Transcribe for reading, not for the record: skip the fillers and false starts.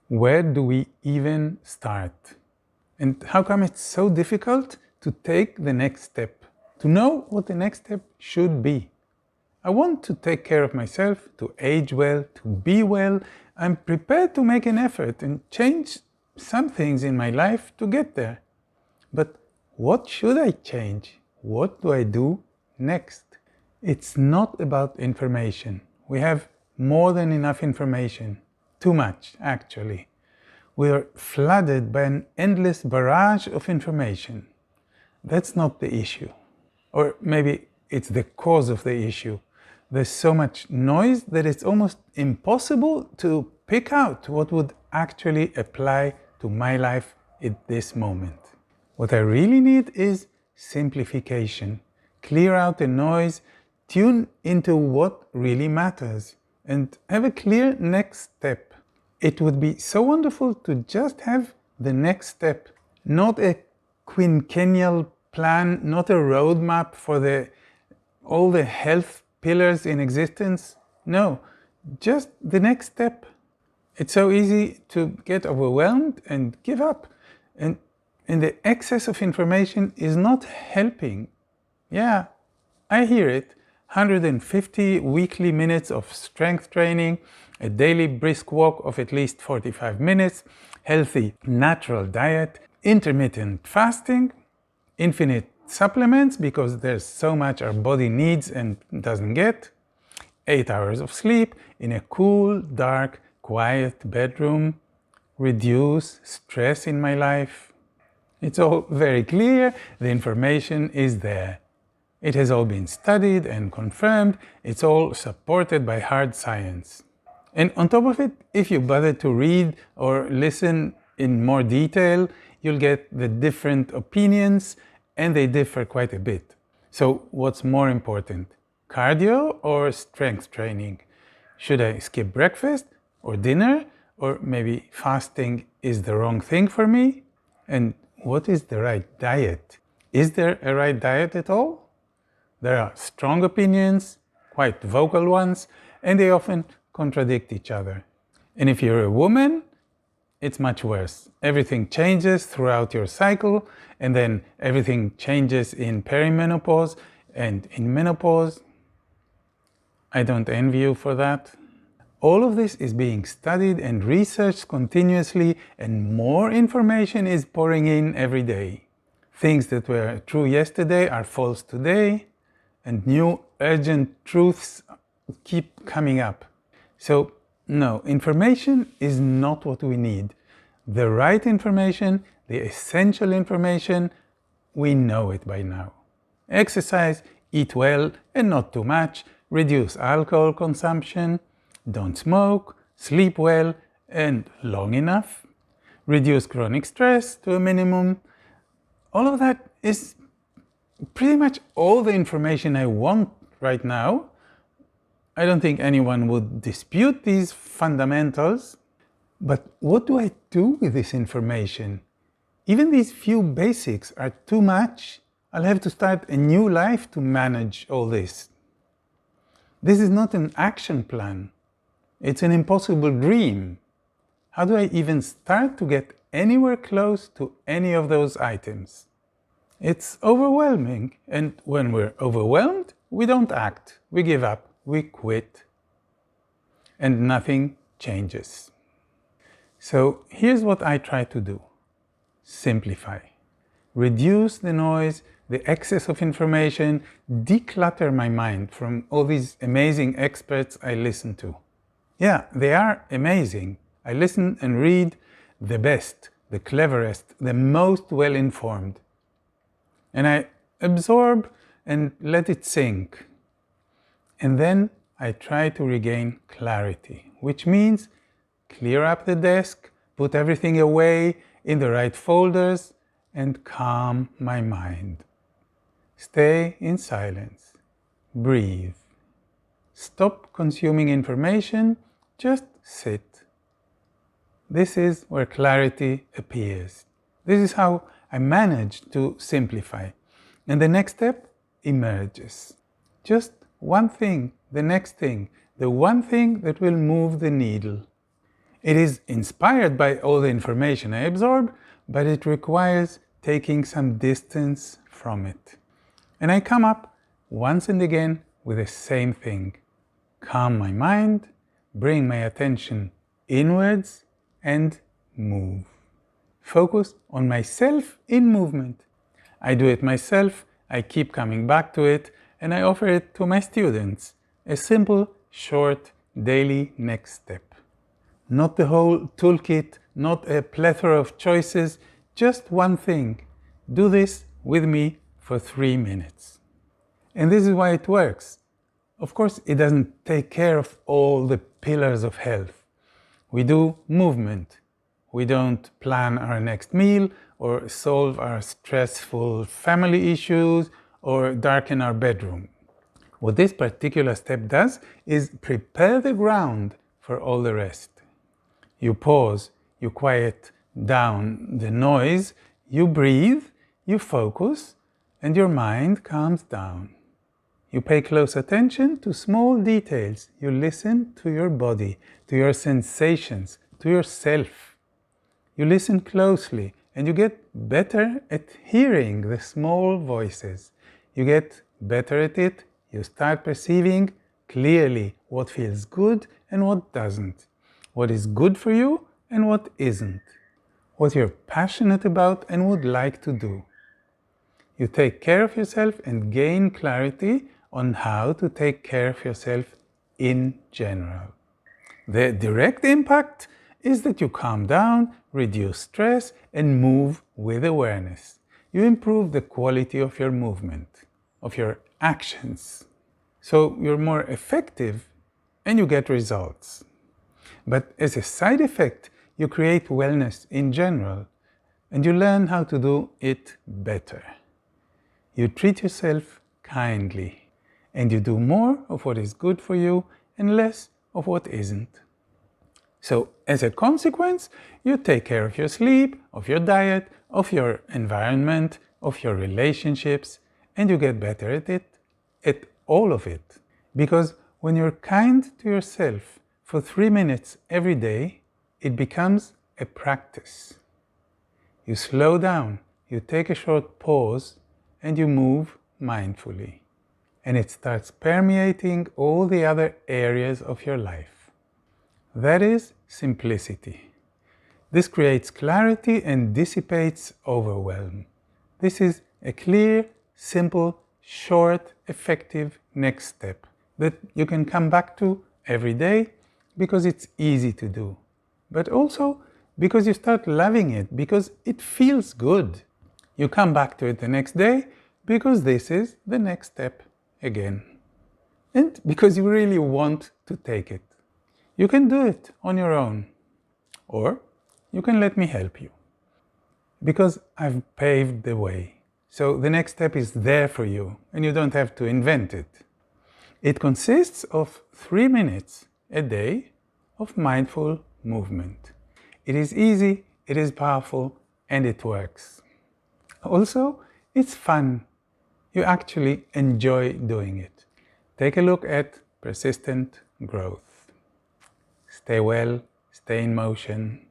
Where do we even start? And how come it's so difficult to take the next step, to know what the next step should be? I want to take care of myself, to age well, to be well. I'm prepared to make an effort and change some things in my life to get there. But what should I change? What do I do next? It's not about information. We have more than enough information. Too much, actually. We are flooded by an endless barrage of information. That's not the issue. Or maybe it's the cause of the issue. There's so much noise that it's almost impossible to pick out what would actually apply to my life at this moment. What I really need is simplification. Clear out the noise, tune into what really matters, and have a clear next step. It would be so wonderful to just have the next step, not a quinquennial plan, not a roadmap for all the health pillars in existence. No, just the next step. It's so easy to get overwhelmed and give up. And the excess of information is not helping. Yeah, I hear it. 150 weekly minutes of strength training, a daily brisk walk of at least 45 minutes, healthy natural diet, intermittent fasting, infinite supplements because there's so much our body needs and doesn't get, 8 hours of sleep in a cool, dark, quiet bedroom, reduce stress in my life. It's all very clear, the information is there. It has all been studied and confirmed, it's all supported by hard science. And on top of it, if you bother to read or listen in more detail, you'll get the different opinions, and they differ quite a bit. So what's more important, cardio or strength training? Should I skip breakfast or dinner? Or maybe fasting is the wrong thing for me? And what is the right diet? Is there a right diet at all? There are strong opinions, quite vocal ones, and they often contradict each other. And if you're a woman, it's much worse. Everything changes throughout your cycle, and then everything changes in perimenopause and in menopause. I don't envy you for that. All of this is being studied and researched continuously, and more information is pouring in every day. Things that were true yesterday are false today, and new urgent truths keep coming up. So, no, information is not what we need. The right information, the essential information, we know it by now. Exercise, eat well and not too much, reduce alcohol consumption, don't smoke, sleep well and long enough, reduce chronic stress to a minimum. All of that is pretty much all the information I want right now. I don't think anyone would dispute these fundamentals. But what do I do with this information? Even these few basics are too much. I'll have to start a new life to manage all this. This is not an action plan. It's an impossible dream. How do I even start to get anywhere close to any of those items? It's overwhelming, and when we're overwhelmed, we don't act, we give up, we quit, and nothing changes. So here's what I try to do. Simplify. Reduce the noise, the excess of information, declutter my mind from all these amazing experts I listen to. Yeah, they are amazing. I listen and read the best, the cleverest, the most well-informed. And I absorb and let it sink. And then I try to regain clarity, which means clear up the desk, put everything away in the right folders, and calm my mind. Stay in silence. Breathe. Stop consuming information, just sit. This is where clarity appears. This is how I managed to simplify. And the next step emerges. Just one thing, the next thing, the one thing that will move the needle. It is inspired by all the information I absorb, but it requires taking some distance from it. And I come up once and again with the same thing. Calm my mind, bring my attention inwards, and move. Focus on myself in movement. I do it myself, I keep coming back to it, and I offer it to my students. A simple, short, daily next step. Not the whole toolkit, not a plethora of choices, just one thing. Do this with me for 3 minutes. And this is why it works. Of course, it doesn't take care of all the pillars of health. We do movement. We don't plan our next meal or solve our stressful family issues or darken our bedroom. What this particular step does is prepare the ground for all the rest. You pause, you quiet down the noise, you breathe, you focus, and your mind calms down. You pay close attention to small details. You listen to your body, to your sensations, to yourself. You listen closely and you get better at hearing the small voices. You get better at it. You start perceiving clearly what feels good and what doesn't. What is good for you and what isn't. What you're passionate about and would like to do. You take care of yourself and gain clarity on how to take care of yourself in general. The direct impact is that you calm down, reduce stress, and move with awareness. You improve the quality of your movement, of your actions. So you're more effective and you get results. But as a side effect, you create wellness in general and you learn how to do it better. You treat yourself kindly. And you do more of what is good for you and less of what isn't. So, as a consequence, you take care of your sleep, of your diet, of your environment, of your relationships, and you get better at all of it. Because when you're kind to yourself for 3 minutes every day, it becomes a practice. You slow down, you take a short pause, and you move mindfully. And it starts permeating all the other areas of your life. That is simplicity. This creates clarity and dissipates overwhelm. This is a clear, simple, short, effective next step that you can come back to every day because it's easy to do, but also because you start loving it, because it feels good. You come back to it the next day because this is the next step again. And because you really want to take it. You can do it on your own. Or you can let me help you. Because I've paved the way. So the next step is there for you and you don't have to invent it. It consists of 3 minutes a day of mindful movement. It is easy, it is powerful, and it works. Also, it's fun. You actually enjoy doing it. Take a look at persistent growth. Stay well, stay in motion.